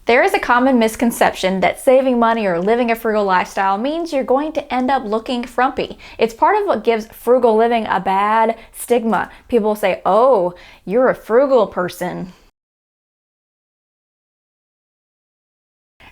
There is a common misconception that saving money or living a frugal lifestyle means you're going to end up looking frumpy. It's part of what gives frugal living a bad stigma. People say, oh, you're a frugal person.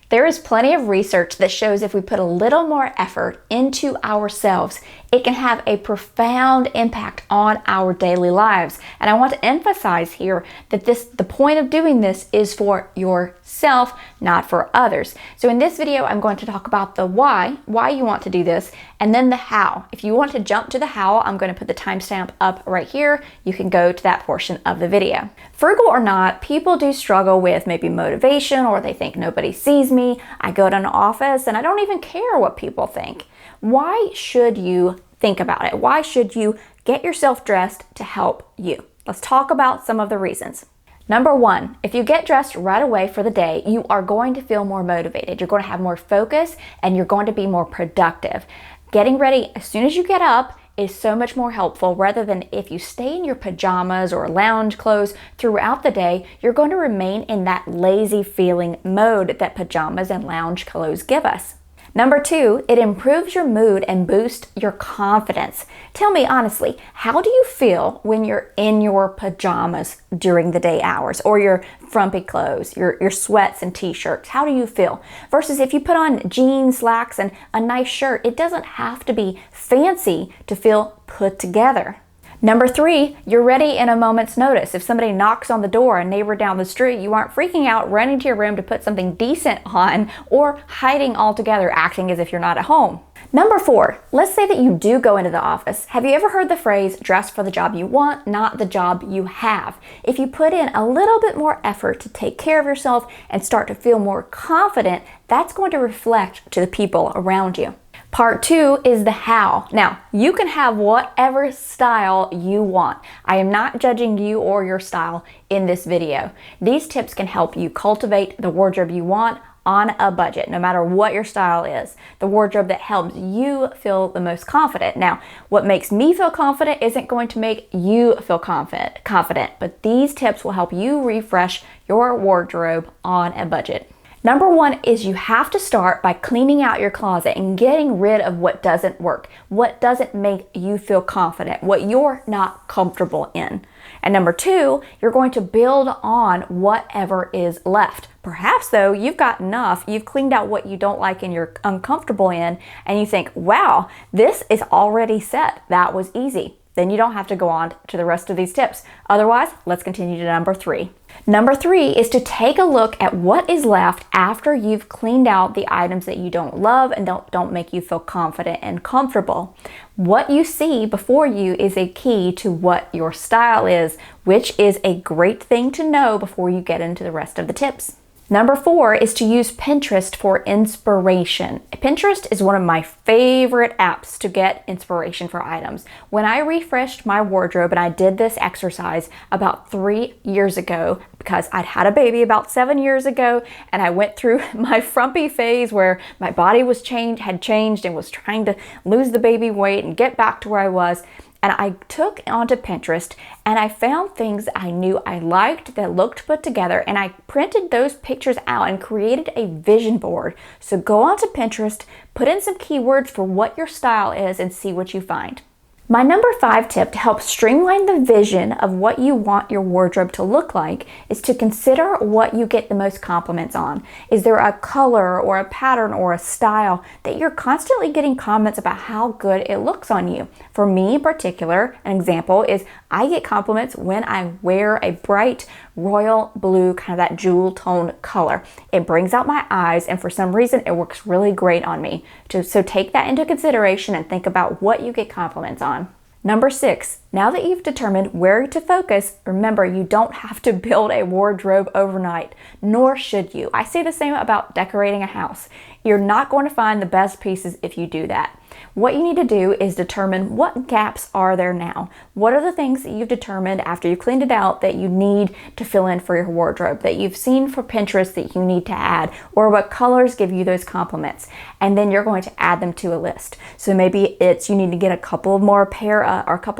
There is plenty of research that shows if we put a little more effort into ourselves, it can have a profound impact on our daily lives. And I want to emphasize here that the point of doing this is for yourself, not for others. So in this video, I'm going to talk about the why you want to do this, and then the how. If you want to jump to the how, I'm going to put the timestamp up right here. You can go to that portion of the video. Frugal or not, people do struggle with maybe motivation, or they think nobody sees me. I go to an office and I don't even care what people think. Why should you think about it? Why should you get yourself dressed to help you? Let's talk about some of the reasons. Number one, if you get dressed right away for the day, you are going to feel more motivated. You're going to have more focus and you're going to be more productive. Getting ready as soon as you get up is so much more helpful rather than if you stay in your pajamas or lounge clothes throughout the day, you're going to remain in that lazy feeling mode that pajamas and lounge clothes give us. Number two, it improves your mood and boosts your confidence. Tell me honestly, how do you feel when you're in your pajamas during the day hours, or your frumpy clothes, your sweats and t-shirts? How do you feel? Versus if you put on jeans, slacks, and a nice shirt, it doesn't have to be fancy to feel put together. Number three, you're ready in a moment's notice. If somebody knocks on the door, a neighbor down the street, you aren't freaking out, running to your room to put something decent on, or hiding altogether, acting as if you're not at home. Number four, let's say that you do go into the office. Have you ever heard the phrase, dress for the job you want, not the job you have? If you put in a little bit more effort to take care of yourself and start to feel more confident, that's going to reflect to the people around you. Part two is the how. Now, you can have whatever style you want. I am not judging you or your style in this video. These tips can help you cultivate the wardrobe you want on a budget, no matter what your style is. The wardrobe that helps you feel the most confident. Now, what makes me feel confident isn't going to make you feel confident, but these tips will help you refresh your wardrobe on a budget. Number one is you have to start by cleaning out your closet and getting rid of what doesn't work, what doesn't make you feel confident, what you're not comfortable in. And number two, you're going to build on whatever is left. Perhaps though, you've got enough, you've cleaned out what you don't like and you're uncomfortable in, and you think, wow, this is already set. That was easy. Then you don't have to go on to the rest of these tips. Otherwise, let's continue to number three. Number three is to take a look at what is left after you've cleaned out the items that you don't love and don't make you feel confident and comfortable. What you see before you is a key to what your style is, which is a great thing to know before you get into the rest of the tips. Number four is to use Pinterest for inspiration. Pinterest is one of my favorite apps to get inspiration for items. When I refreshed my wardrobe, and I did this exercise about 3 years ago, because I'd had a baby about 7 years ago, and I went through my frumpy phase where my body had changed and was trying to lose the baby weight and get back to where I was. And I took onto Pinterest and I found things I knew I liked that looked put together, and I printed those pictures out and created a vision board. So go onto Pinterest, put in some keywords for what your style is, and see what you find. My number five tip to help streamline the vision of what you want your wardrobe to look like is to consider what you get the most compliments on. Is there a color or a pattern or a style that you're constantly getting comments about how good it looks on you? For me in particular, an example is I get compliments when I wear a bright royal blue, kind of that jewel tone color. It brings out my eyes, and for some reason it works really great on me. So take that into consideration and think about what you get compliments on. Number six, now that you've determined where to focus, remember you don't have to build a wardrobe overnight, nor should you. I say the same about decorating a house. You're not going to find the best pieces if you do that. What you need to do is determine what gaps are there now. What are the things that you've determined after you've cleaned it out that you need to fill in for your wardrobe, that you've seen for Pinterest that you need to add, or what colors give you those compliments? And then you're going to add them to a list. So maybe it's you need to get a couple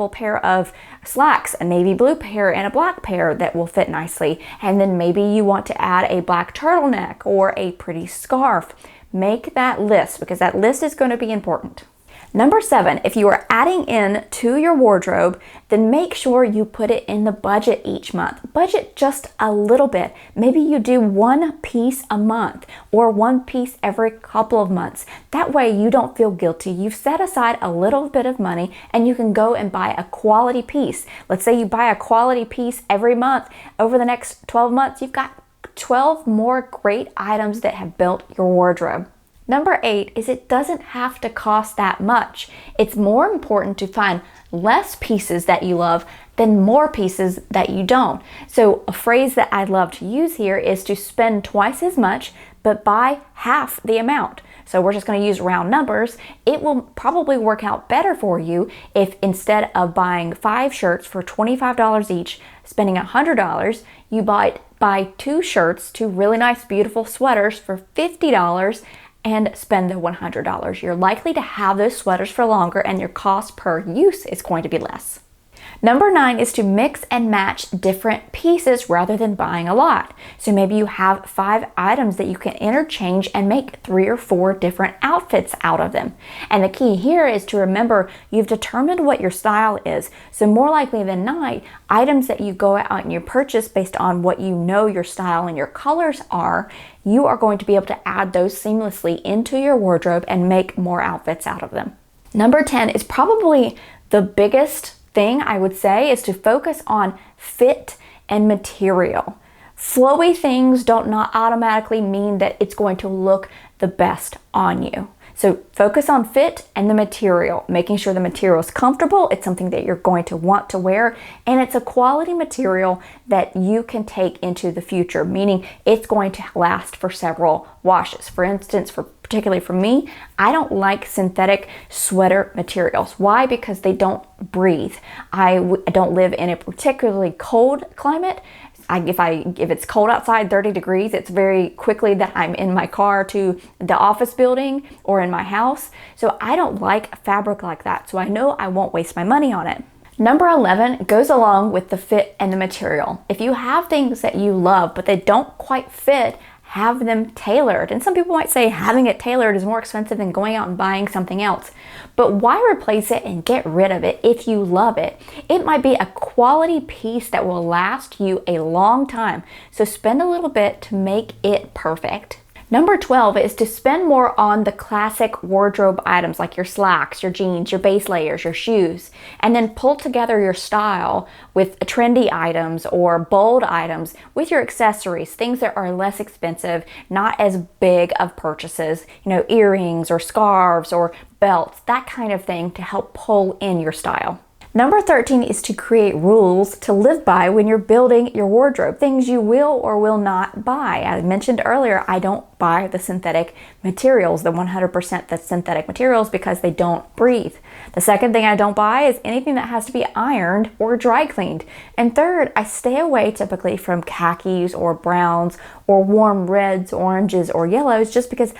pair of slacks, a navy blue pair and a black pair that will fit nicely. And then maybe you want to add a black turtleneck or a pretty scarf. Make that list because that list is going to be important. Number 7, if you are adding in to your wardrobe, then make sure you put it in the budget each month. Budget just a little bit. Maybe you do one piece a month or one piece every couple of months. That way you don't feel guilty. You've set aside a little bit of money and you can go and buy a quality piece. Let's say you buy a quality piece every month. Over the next 12 months, you've got 12 more great items that have built your wardrobe. Number 8 is it doesn't have to cost that much. It's more important to find less pieces that you love than more pieces that you don't. So a phrase that I love to use here is to spend twice as much but buy half the amount. So we're just going to use round numbers. It will probably work out better for you if instead of buying 5 shirts for $25 each, spending $100, you buy 2 shirts, 2 really nice beautiful sweaters for $50 and spend the $100. You're likely to have those sweaters for longer and your cost per use is going to be less. Number 9 is to mix and match different pieces rather than buying a lot. So maybe you have 5 items that you can interchange and make 3 or 4 different outfits out of them. And the key here is to remember you've determined what your style is. So more likely than not, items that you go out and you purchase based on what you know your style and your colors are, you are going to be able to add those seamlessly into your wardrobe and make more outfits out of them. Number 10 is probably the biggest thing I would say is to focus on fit and material. Flowy things don't not automatically mean that it's going to look the best on you. So focus on fit and the material, making sure the material is comfortable, it's something that you're going to want to wear, and it's a quality material that you can take into the future, meaning it's going to last for several washes. For instance, particularly for me, I don't like synthetic sweater materials. Why? Because they don't breathe. I don't live in a particularly cold climate. If it's cold outside, 30 degrees, it's very quickly that I'm in my car to the office building or in my house. So I don't like fabric like that. So I know I won't waste my money on it. Number 11 goes along with the fit and the material. If you have things that you love, but they don't quite fit, have them tailored. And some people might say having it tailored is more expensive than going out and buying something else. But why replace it and get rid of it if you love it? It might be a quality piece that will last you a long time. So spend a little bit to make it perfect. Number 12 is to spend more on the classic wardrobe items like your slacks, your jeans, your base layers, your shoes, and then pull together your style with trendy items or bold items with your accessories, things that are less expensive, not as big of purchases, earrings or scarves or belts, that kind of thing to help pull in your style. Number 13 is to create rules to live by when you're building your wardrobe, things you will or will not buy. I mentioned earlier, I don't buy the synthetic materials, the 100% that's synthetic materials because they don't breathe. The second thing I don't buy is anything that has to be ironed or dry cleaned. And third, I stay away typically from khakis or browns or warm reds, oranges, or yellows just because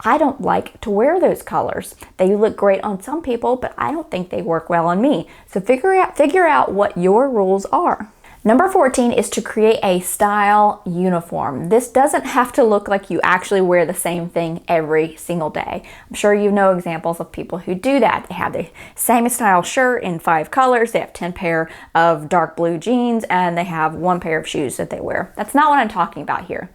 I don't like to wear those colors. They look great on some people, but I don't think they work well on me. So figure out what your rules are. Number 14 is to create a style uniform. This doesn't have to look like you actually wear the same thing every single day. I'm sure you know examples of people who do that. They have the same style shirt in 5 colors, they have 10 pair of dark blue jeans, and they have 1 pair of shoes that they wear. That's not what I'm talking about here.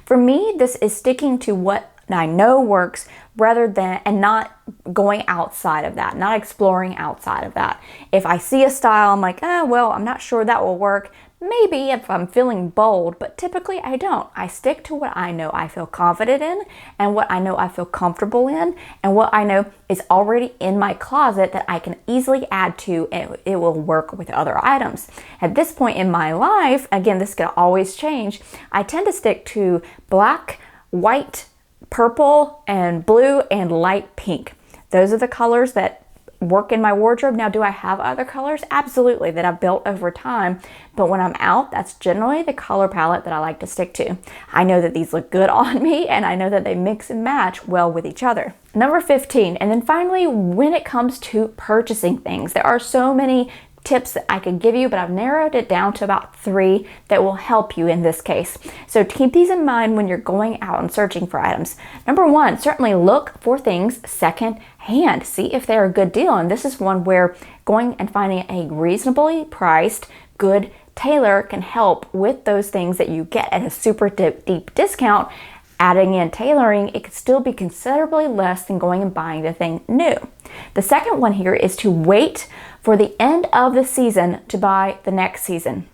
For me, this is sticking to what I know works and not going outside of that, not exploring outside of that. If I see a style, I'm like, well, I'm not sure that will work. Maybe if I'm feeling bold, but typically I don't. I stick to what I know I feel confident in and what I know I feel comfortable in and what I know is already in my closet that I can easily add to and it will work with other items. At this point in my life, again, this can always change, I tend to stick to black, white, purple, and blue, and light pink. Those are the colors that work in my wardrobe. Now, do I have other colors? Absolutely, that I've built over time. But when I'm out, that's generally the color palette that I like to stick to. I know that these look good on me, and I know that they mix and match well with each other. Number 15, and then finally, when it comes to purchasing things, there are so many tips that I could give you, but I've narrowed it down to about 3 that will help you in this case. So keep these in mind when you're going out and searching for items. Number 1, certainly look for things second hand. See if they're a good deal. And this is one where going and finding a reasonably priced, good tailor can help with those things that you get at a super deep discount. Adding in tailoring, it could still be considerably less than going and buying the thing new. The second one here is to wait for the end of the season to buy the next season.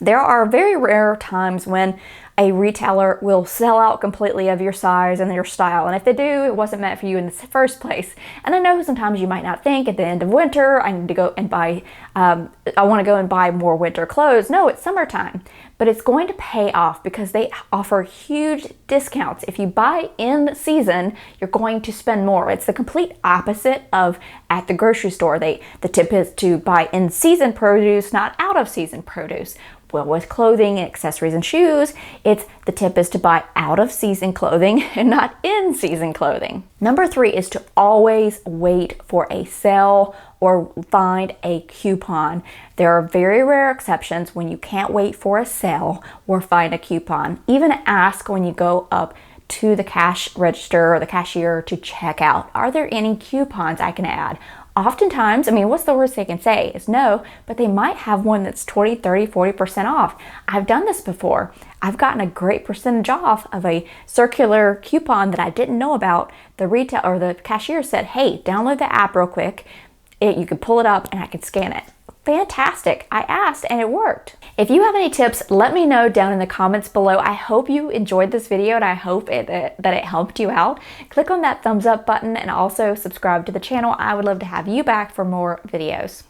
There are very rare times when a retailer will sell out completely of your size and your style. And if they do, it wasn't meant for you in the first place. And I know sometimes you might not think at the end of winter, I need to go and buy, I want to go and buy more winter clothes. No, it's summertime. But it's going to pay off because they offer huge discounts. If you buy in season, you're going to spend more. It's the complete opposite of at the grocery store. The tip is to buy in season produce, not out of season produce. Well, with clothing, accessories, and shoes, the tip is to buy out of season clothing and not in season clothing. Number 3 is to always wait for a sale or find a coupon. There are very rare exceptions when you can't wait for a sale or find a coupon. Even ask when you go up to the cash register or the cashier to check out, are there any coupons I can add? Oftentimes, I mean, what's the worst they can say is no, but they might have one that's 20, 30, 40% off. I've done this before. I've gotten a great percentage off of a circular coupon that I didn't know about. The retail or the cashier said, hey, download the app real quick. You can pull it up and I can scan it. Fantastic. I asked and it worked. If you have any tips, let me know down in the comments below. I hope you enjoyed this video and I hope that it helped you out. Click on that thumbs up button and also subscribe to the channel. I would love to have you back for more videos.